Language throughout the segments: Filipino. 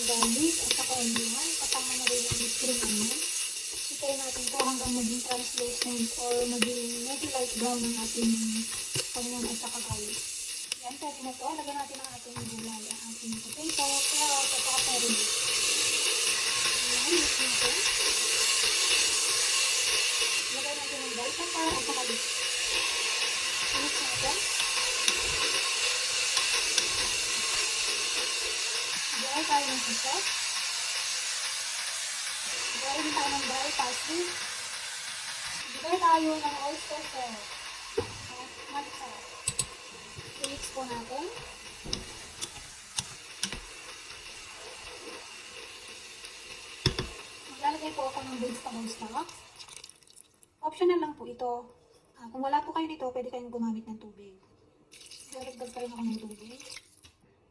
garlic at saka onion. Kasama na rin yung spring onion. Hintay natin to hanggang maging translucent or maging medyo light brown ang ating onion at saka garlic. Yan, pwede na to. Lagyan natin ang ating gulay, ang ating potato, carrot, at saka perry. Yan, mix natin. Lagyan natin ng bell pepper at saka leek. Mix natin. Gawin tayo ng isa. Gawin tayo ng dry parsley. Gawin tayo ng oyster sauce. Mag-isa. I-mix po natin. Maglalagay po ako ng vegetable stock. Optional lang po ito. Kung wala po kayo nito, pwede kayong gumamit ng tubig. Daragdag pa rin ako ng tubig.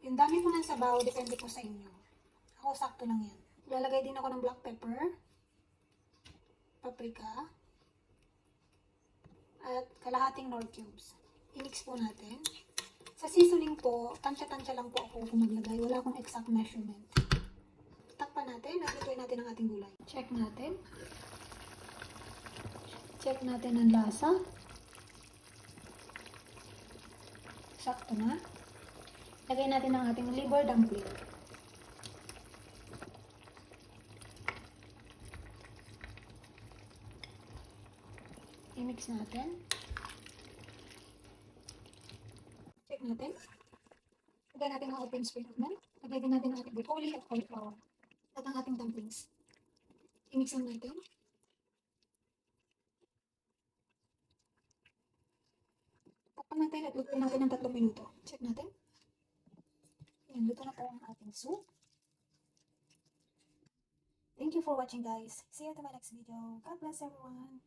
Yung dami po ng sabaw, depende po sa inyo. Ako, sakto lang yan. Lalagay din ako ng black pepper, paprika, at kalahating nor cubes. I-mix po natin. Sa seasoning po, tansya-tansya lang po ako kung maglagay. Wala akong exact measurement. Takpan natin at lutuin natin ang ating gulay. Check natin. Check natin ang lasa. Sakto na. Lagay natin ang ating liver dumpling. I-mix natin. Check natin. Lagay natin ang open spring onion. Lagay din natin ang ating broccoli at cauliflower. At ang ating dumplings. I-mix natin. Takpan natin at lutuin natin ng 3 minuto. Check natin. Ayan, luto na po ang ating soup. Thank you for watching, guys. See you to my next video. God bless everyone.